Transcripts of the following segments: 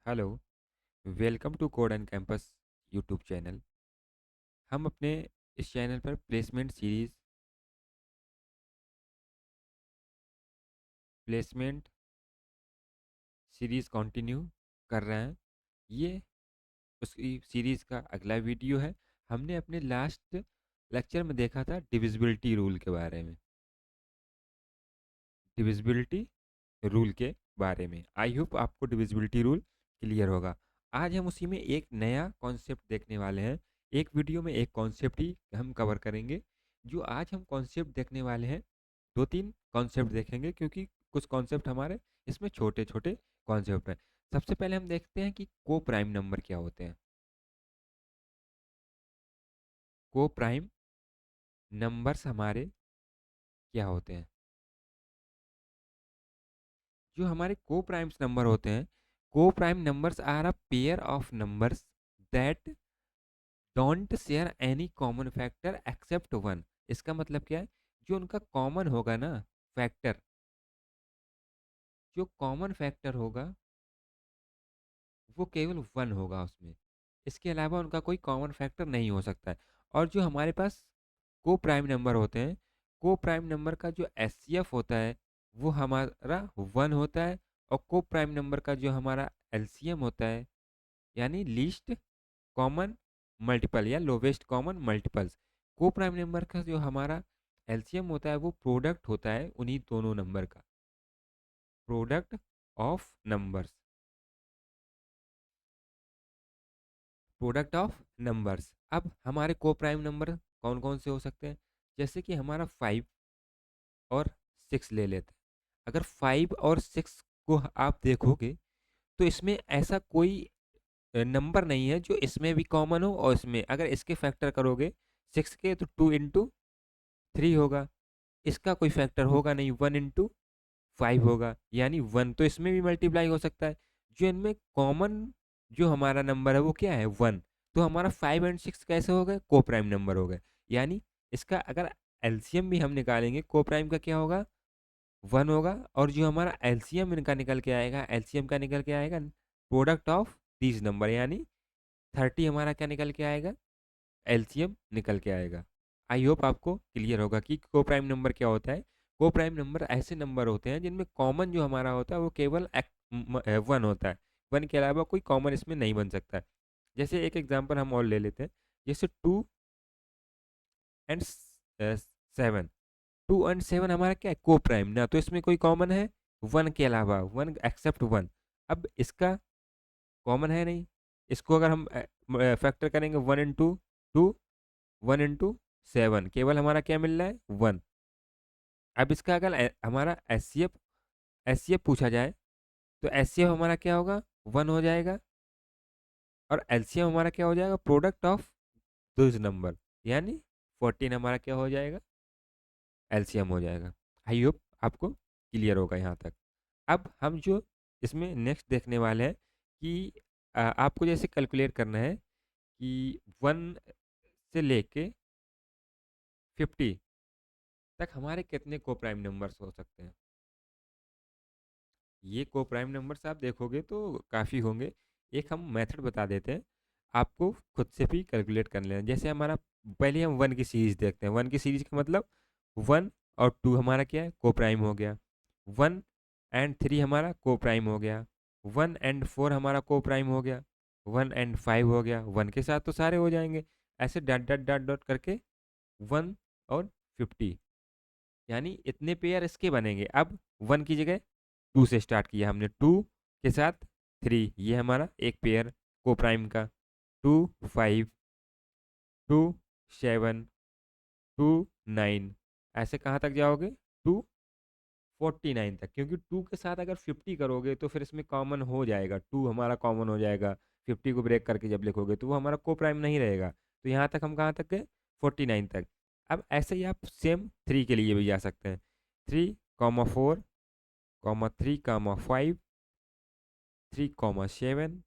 Hello, welcome to code and campus YouTube channel. हम अपने इस चैनल पर प्लेसमेंट सीरीज़ कंटिन्यू कर रहे हैं। ये उसी सीरीज़ का अगला वीडियो है। हमने अपने लास्ट लेक्चर में देखा था डिविजिबिलिटी रूल के बारे में। डिविजिबिलिटी रूल के बारे में आई होप आपको डिविजिबिलिटी रूल क्लियर होगा। आज हम उसी में एक नया कॉन्सेप्ट देखने वाले हैं। एक वीडियो में एक कॉन्सेप्ट ही हम कवर करेंगे। जो आज हम कॉन्सेप्ट देखने वाले हैं, दो तीन कॉन्सेप्ट देखेंगे क्योंकि कुछ कॉन्सेप्ट हमारे इसमें छोटे छोटे कॉन्सेप्ट हैं। सबसे पहले हम देखते हैं कि को प्राइम नंबर क्या होते हैं। को प्राइम नंबर्स हमारे क्या होते हैं? जो हमारे को प्राइम्स नंबर होते हैं, coprime numbers are a pair of numbers that don't share any common factor except one. इसका मतलब क्या है? जो उनका कॉमन होगा ना फैक्टर, जो कॉमन फैक्टर होगा वो केवल वन होगा उसमें। इसके अलावा उनका कोई कॉमन फैक्टर नहीं हो सकता है। और जो हमारे पास को प्राइम नंबर होते हैं, को प्राइम नंबर का जो एचसीएफ होता है वो हमारा वन होता है। और को प्राइम नंबर का जो हमारा एलसीएम होता है, यानी लीस्ट कॉमन मल्टीपल या लोवेस्ट कॉमन मल्टीपल्स, को प्राइम नंबर का जो हमारा एलसीएम होता है वो प्रोडक्ट होता है उन्हीं दोनों नंबर का, product of numbers, product of numbers. अब हमारे को प्राइम नंबर कौन कौन से हो सकते हैं? जैसे कि हमारा 5 और 6 ले लेते हैं। अगर 5 और 6 को आप देखोगे तो इसमें ऐसा कोई नंबर नहीं है जो इसमें भी कॉमन हो और इसमें, अगर इसके फैक्टर करोगे 6 के तो 2 into 3 होगा। इसका कोई फैक्टर होगा नहीं, 1 into 5 होगा, यानी 1 तो इसमें भी मल्टीप्लाई हो सकता है। जो इनमें कॉमन जो हमारा नंबर है वो क्या है? 1। तो हमारा 5 और 6 कैसे हो गए? को प्राइम नंबर हो गए। यानी इसका अगर एलसीएम भी हम निकालेंगे, को प्राइम का क्या होगा? 1 होगा। और जो हमारा एलसीएम इनका निकल के आएगा, एलसीएम का निकल के आएगा प्रोडक्ट ऑफ दीज नंबर, यानी 30 हमारा क्या निकल के आएगा? एलसीएम निकल के आएगा। आई होप आपको क्लियर होगा कि को प्राइम नंबर क्या होता है। को प्राइम नंबर ऐसे नंबर होते हैं जिनमें कॉमन जो हमारा होता है वो केवल 1 होता है। 1 के अलावा कोई कॉमन इसमें नहीं बन सकता है। जैसे एक एग्जांपल हम और ले लेते हैं, जैसे 2 और 7। 2 और 7 हमारा क्या है? को प्राइम ना, तो इसमें कोई कॉमन है 1 के अलावा, 1 एक्सेप्ट 1। अब इसका कॉमन है नहीं। इसको अगर हम फैक्टर करेंगे 1 into 2, 1 into 7, केवल हमारा क्या मिल रहा है? 1। अब इसका अगर हमारा एचसीएफ पूछा जाए तो एचसीएफ हमारा क्या होगा? 1 हो जाएगा। और एलसीएम हमारा क्या हो जाएगा? प्रोडक्ट ऑफ दोज नंबर, यानी 14 हमारा क्या हो जाएगा? एलसीएम हो जाएगा। आई होप आपको क्लियर होगा यहाँ तक। अब हम जो इसमें नेक्स्ट देखने वाले हैं कि आपको जैसे कैलकुलेट करना है कि 1 से लेके 50 तक हमारे कितने को प्राइम नंबर्स हो सकते हैं। ये को प्राइम नंबर्स आप देखोगे तो काफ़ी होंगे। एक हम मेथड बता देते हैं, आपको खुद से भी कैलकुलेट कर लेना। जैसे हमारा पहले हम 1 की सीरीज देखते हैं। 1 की सीरीज का मतलब 1 और 2 हमारा क्या है? को प्राइम हो गया। 1 और 3 हमारा को प्राइम हो गया। 1 और 4 हमारा को प्राइम हो गया। 1 और 5 हो गया। 1 के साथ तो सारे हो जाएंगे। ऐसे डॉट डॉट डॉट डॉट करके 1 और 50, यानी इतने पेयर इसके बनेंगे। अब 1 की जगह 2 से स्टार्ट किया हमने, 2 के साथ 3, ये हमारा एक पेयर को प्राइम का। 2 5, 2 7, 2 9, ऐसे कहाँ तक जाओगे? 2 49 तक, क्योंकि 2 के साथ अगर 50 करोगे तो फिर इसमें कॉमन हो जाएगा, 2 हमारा कॉमन हो जाएगा। 50 को ब्रेक करके जब लिखोगे तो वो हमारा को प्राइम नहीं रहेगा। तो यहाँ तक हम कहाँ तक गए? 49 तक। अब ऐसे ही आप सेम 3 के लिए भी जा सकते हैं। 3, 4, 3, 5, 3, 7।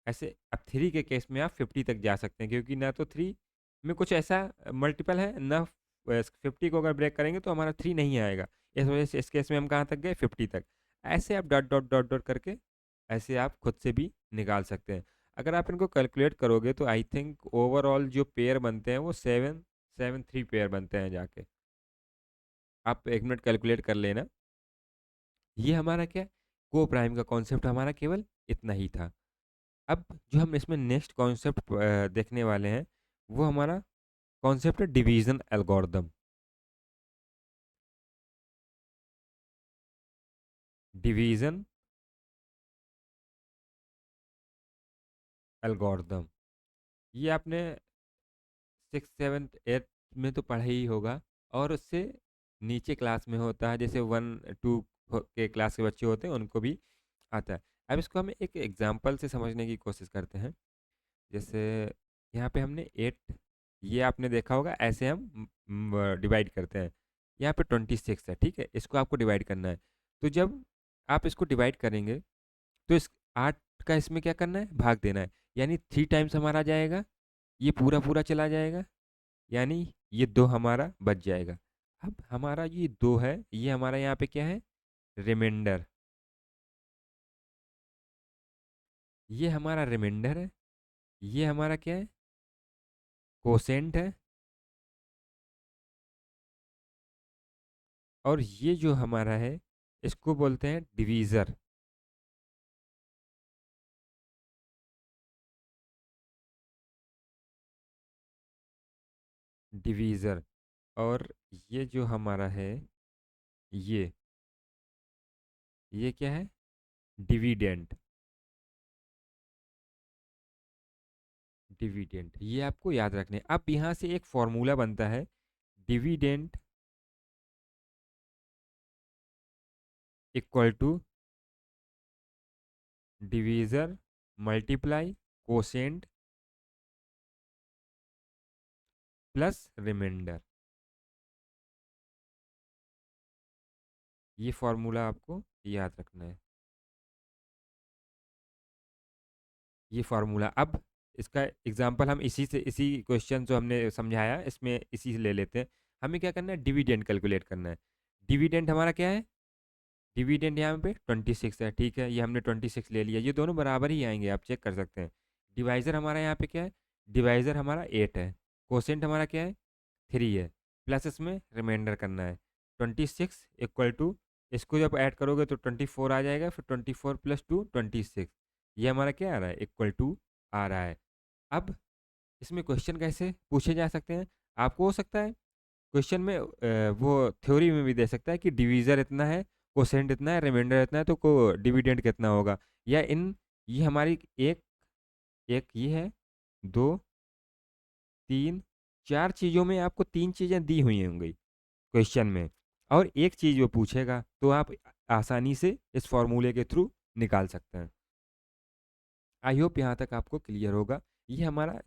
ऐसे अब 3 के केस में आप 50 तक जा सकते हैं, क्योंकि ना तो 3 में कुछ ऐसा मल्टीपल है ना। 50 को अगर ब्रेक करेंगे तो हमारा 3 नहीं आएगा। इस वजह से इस केस में हम कहाँ तक गए? 50 तक। ऐसे आप डॉट डॉट डॉट डॉट करके ऐसे आप खुद से भी निकाल सकते हैं। अगर आप इनको कैलकुलेट करोगे तो आई थिंक ओवरऑल जो पेयर बनते हैं वो 7 3 पेयर बनते हैं जाके। आप 1 मिनट कैलकुलेट कर लेना। ये हमारा क्या, को प्राइम का कॉन्सेप्ट हमारा केवल इतना ही था। अब जो हम इसमें नेक्स्ट कॉन्सेप्ट देखने वाले हैं वो हमारा कॉन्सेप्ट है डिवीजन एल्गोरिदम। डिवीजन एल्गोरिदम, ये आपने 6 7 8 में तो पढ़ा ही होगा, और उससे नीचे क्लास में होता है, जैसे 1 2 के क्लास के बच्चे होते हैं उनको भी आता है। अब इसको हम एक एग्जांपल से समझने की कोशिश करते हैं। जैसे यहाँ पे हमने 8, ये आपने देखा होगा, ऐसे हम डिवाइड करते हैं। यहाँ पे 26 है, ठीक है, इसको आपको डिवाइड करना है। तो जब आप इसको डिवाइड करेंगे तो इस 8 का इसमें क्या करना है, भाग देना है। यानी 3 टाइम्स हमारा जाएगा, ये पूरा पूरा चला जाएगा, यानी ये 2 हमारा बच जाएगा। अब हमारा ये 2 है, ये हमारा यहाँ पे क्या है, रिमाइंडर। ये हमारा रिमाइंडर है, ये हमारा क्या है, कोसेंट है, और ये जो हमारा है इसको बोलते हैं डिवीज़र। डिवीज़र। और ये जो हमारा है, ये क्या है, डिविडेंड। डिविडेंड ये आपको याद रखने हैं। अब यहाँ से एक फॉर्मूला बनता है, dividend equal to divisor multiply quotient plus remainder. ये फॉर्मूला आपको याद रखना है। ये फार्मूला, अब इसका एग्जांपल हम इसी से, इसी क्वेश्चन जो हमने समझाया इसमें इसी से ले लेते हैं। हमें क्या करना है, डिविडेंड कैलकुलेट करना है। डिविडेंड हमारा क्या है, डिविडेंड यहाँ पे 26 है, ठीक है, ये हमने 26 ले लिया, ये दोनों बराबर ही आएंगे, आप चेक कर सकते हैं। डिवाइज़र हमारा यहाँ पे क्या है, डिवाइज़र हमारा 8 है, कोसेंट हमारा क्या है, 3 है, प्लस इसमें रिमाइंडर करना है। 26 इक्वल टू, इसको जब ऐड करोगे तो 24 आ जाएगा, फिर 24 प्लस 2 26, ये हमारा क्या आ रहा है, इक्वल टू आ रहा है। अब इसमें क्वेश्चन कैसे पूछे जा सकते हैं, आपको हो सकता है क्वेश्चन में वो थ्योरी में भी दे सकता है कि डिवीज़र इतना है, कोसेंट इतना है, रिमाइंडर इतना है, तो को डिविडेंड कितना होगा, या इन, ये हमारी एक, एक ये है, 2 3 4 चीज़ों में आपको 3 चीज़ें दी हुई होंगी क्वेश्चन में, और एक चीज़ वो पूछेगा, तो आप आसानी से इस फॉर्मूले के थ्रू निकाल सकते हैं। आई होप यहाँ तक आपको क्लियर होगा। ये हमारा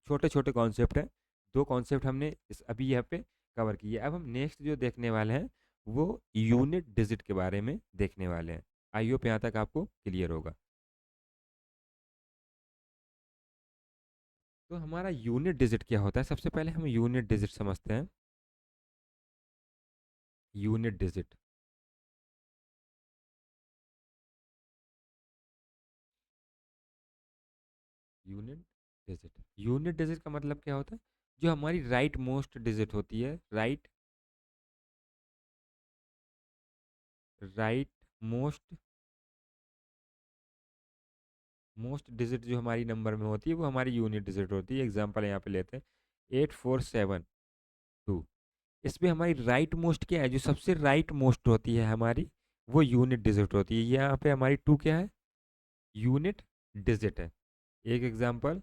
छोटे छोटे कॉन्सेप्ट हैं, 2 कॉन्सेप्ट हमने इस अभी यहाँ पे कवर किए। अब हम नेक्स्ट जो देखने वाले हैं वो यूनिट डिजिट के बारे में देखने वाले हैं। आई होप यहाँ तक आपको क्लियर होगा। तो हमारा यूनिट डिजिट क्या होता है, सबसे पहले हम यूनिट डिजिट समझते हैं। Unit digit, unit digit, unit digit का मतलब क्या होता है, जो हमारी राइट मोस्ट डिजिट होती है, राइट मोस्ट, मोस्ट डिजिट जो हमारी नंबर में होती है वो हमारी यूनिट डिजिट होती है। एग्जांपल यहाँ पे लेते हैं 8472। इसमें हमारी राइट मोस्ट क्या है, जो सबसे राइट मोस्ट होती है हमारी, वो यूनिट डिजिट होती है। यहाँ पे हमारी 2 क्या है, यूनिट डिजिट है। एक एग्जांपल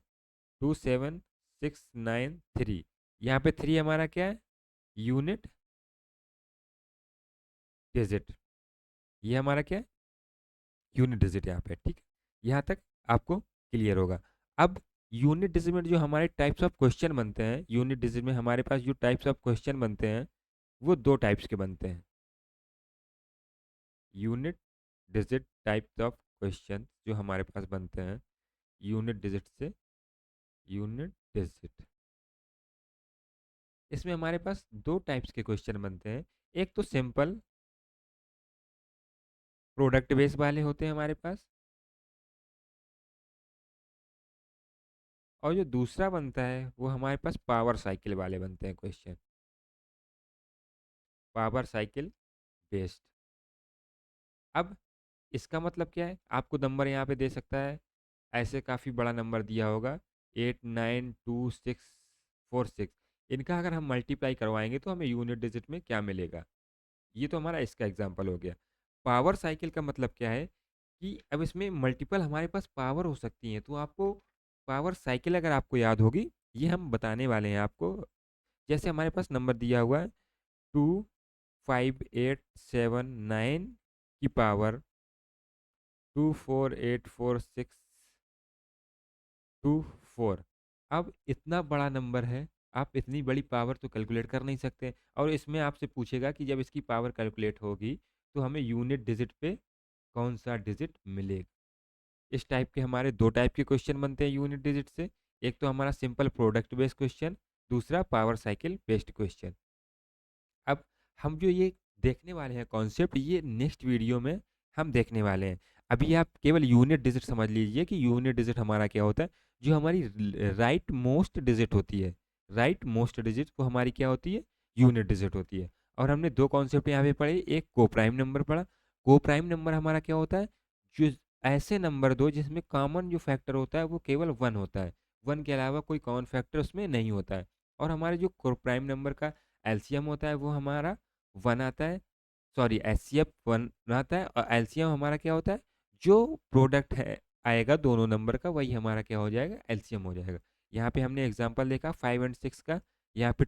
27693, यहाँ पे 3 हमारा क्या है, यूनिट डिजिट, ये हमारा क्या है, यूनिट डिजिट यहाँ पे, ठीक है, यहाँ तक आपको क्लियर होगा। अब यूनिट डिजिट में जो हमारे टाइप्स ऑफ क्वेश्चन बनते हैं, यूनिट डिजिट में हमारे पास जो टाइप्स ऑफ क्वेश्चन बनते हैं वो 2 टाइप्स के बनते हैं। Unit digit types of question जो हमारे पास बनते हैं यूनिट डिजिट से, यूनिट डिजिट, इसमें हमारे पास 2 टाइप्स के क्वेश्चन बनते हैं। एक तो सिंपल प्रोडक्ट बेस वाले होते हैं हमारे पास, और जो दूसरा बनता है वो हमारे पास पावर साइकिल वाले बनते हैं क्वेश्चन, पावर साइकिल बेस्ड। अब इसका मतलब क्या है, आपको नंबर यहाँ पे दे सकता है, ऐसे काफ़ी बड़ा नंबर दिया होगा 892646। इनका अगर हम मल्टीप्लाई करवाएंगे तो हमें यूनिट डिजिट में क्या मिलेगा। ये तो हमारा इसका एग्जाम्पल हो गया। पावर साइकिल का मतलब क्या है कि अब इसमें मल्टीपल हमारे पास पावर हो सकती हैं, तो आपको पावर साइकिल अगर आपको याद होगी, ये हम बताने वाले हैं आपको। जैसे हमारे पास नंबर दिया हुआ है 25879 की पावर 2484624। अब इतना बड़ा नंबर है, आप इतनी बड़ी पावर तो कैलकुलेट कर नहीं सकते, और इसमें आपसे पूछेगा कि जब इसकी पावर कैलकुलेट होगी तो हमें यूनिट डिजिट पे कौन सा डिजिट मिलेगा। इस टाइप के हमारे दो टाइप के क्वेश्चन बनते हैं यूनिट डिजिट से। एक तो हमारा सिंपल प्रोडक्ट बेस्ड क्वेश्चन, दूसरा पावर साइकिल बेस्ड क्वेश्चन। अब हम जो ये देखने वाले हैं कॉन्सेप्ट, ये नेक्स्ट वीडियो में हम देखने वाले हैं। अभी आप केवल यूनिट डिजिट समझ लीजिए कि यूनिट डिजिट हमारा क्या होता है। जो हमारी राइट मोस्ट डिजिट होती है, राइट मोस्ट डिजिट वो हमारी क्या होती है, यूनिट डिजिट होती है। और हमने दो कॉन्सेप्ट यहाँ पे पढ़े, एक को प्राइम नंबर पढ़ा। को प्राइम नंबर हमारा क्या होता है, जो ऐसे नंबर दो जिसमें कॉमन जो फैक्टर होता है वो केवल वन होता है, वन के अलावा कोई कॉमन फैक्टर उसमें नहीं होता है। और हमारे जो को प्राइम नंबर का एलसीएम होता है वो हमारा वन आता है, सॉरी एचसीएफ वन आता है, और एलसीएम हमारा क्या होता है, जो प्रोडक्ट है आएगा दोनों नंबर का वही हमारा क्या हो जाएगा, एलसीएम हो जाएगा। यहाँ पे हमने एग्जांपल देखा 5 और 6 का, यहाँ पे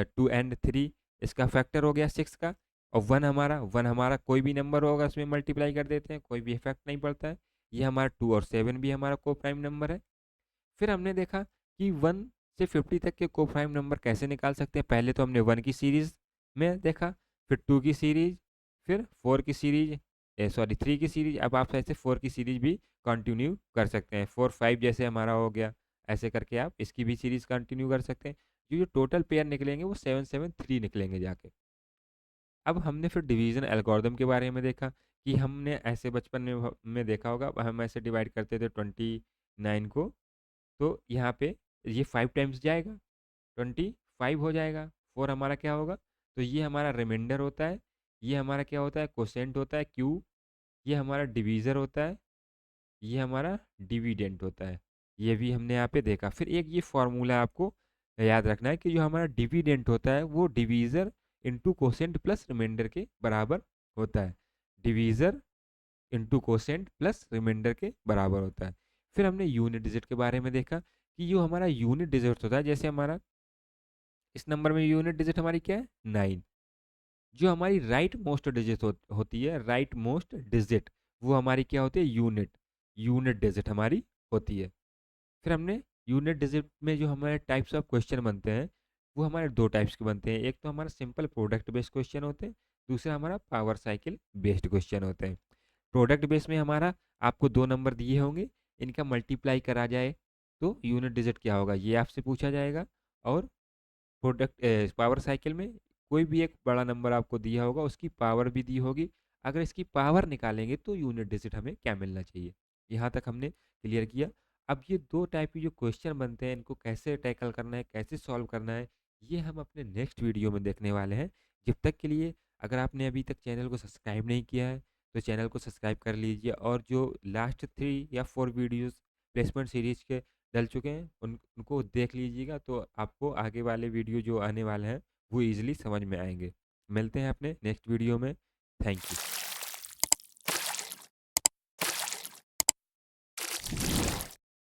2 और 3 इसका फैक्टर हो गया 6 का, और वन हमारा कोई भी नंबर होगा उसमें मल्टीप्लाई कर देते हैं, कोई भी इफेक्ट नहीं पड़ता है। ये हमारा 2 और 7 भी हमारा को प्राइम नंबर है। फिर हमने देखा कि 1 से 50 तक के को प्राइम नंबर कैसे निकाल सकते हैं। पहले तो हमने 1 की सीरीज में देखा, फिर 2 की सीरीज, फिर 4 की सीरीज, सॉरी 3 की सीरीज। अब आप ऐसे 4 की सीरीज भी कंटिन्यू कर सकते हैं, 4 5 जैसे हमारा हो गया, ऐसे करके आप इसकी भी सीरीज कंटिन्यू कर सकते हैं। जो टोटल पेयर निकलेंगे वो 7 7 3 निकलेंगे जाके। अब हमने फिर डिवीजन एल्गोरिदम के बारे में देखा कि हमने ऐसे बचपन में देखा होगा, हम ऐसे डिवाइड करते थे 29 को, तो यहाँ पे ये 5 टाइम्स जाएगा, 25 हो जाएगा, 4 हमारा क्या होगा, तो ये हमारा रिमाइंडर होता है, ये हमारा क्या होता है, कोसेंट होता है क्यू, ये हमारा डिवीज़र होता है, ये हमारा डिविडेंट होता है। ये भी हमने यहाँ पे देखा। फिर एक ये फॉर्मूला आपको याद रखना है कि जो हमारा डिविडेंट होता है वो divisor into quotient plus remainder के बराबर होता है, divisor into quotient plus remainder के बराबर होता है। फिर हमने यूनिट डिजिट के बारे में देखा कि जो हमारा यूनिट डिजिट होता है, जैसे हमारा इस नंबर में यूनिट डिजिट हमारी क्या है, 9। जो हमारी राइट मोस्ट डिजिट होती है, राइट मोस्ट डिजिट, वो हमारी क्या होती है, यूनिट, यूनिट डिजिट हमारी होती है। फिर हमने यूनिट डिजिट में जो हमारे टाइप्स ऑफ क्वेश्चन बनते हैं वो हमारे दो टाइप्स के बनते हैं। एक तो हमारा सिंपल प्रोडक्ट बेस्ड क्वेश्चन होते हैं, दूसरा हमारा पावर साइकिल बेस्ड क्वेश्चन होते हैं। प्रोडक्ट बेस में हमारा आपको दो नंबर दिए होंगे, इनका मल्टीप्लाई करा जाए तो यूनिट डिजिट क्या होगा ये आपसे पूछा जाएगा। और प्रोडक्ट पावर साइकिल में कोई भी एक बड़ा नंबर आपको दिया होगा, उसकी पावर भी दी होगी, अगर इसकी पावर निकालेंगे तो यूनिट डिजिट हमें क्या मिलना चाहिए। यहाँ तक हमने क्लियर किया। अब ये दो टाइप के जो क्वेश्चन बनते हैं इनको कैसे टैकल करना है, कैसे सॉल्व करना है, ये हम अपने नेक्स्ट वीडियो में देखने वाले हैं। जब तक के लिए अगर आपने अभी तक चैनल को सब्सक्राइब नहीं किया है तो चैनल को सब्सक्राइब कर लीजिए, और जो लास्ट 3 या 4 वीडियोस प्लेसमेंट सीरीज के डल चुके हैं उनको देख लीजिएगा, तो आपको आगे वाले वीडियो जो आने वाले हैं वो इजीली समझ में आएंगे। मिलते हैं अपने नेक्स्ट वीडियो में। Thank you.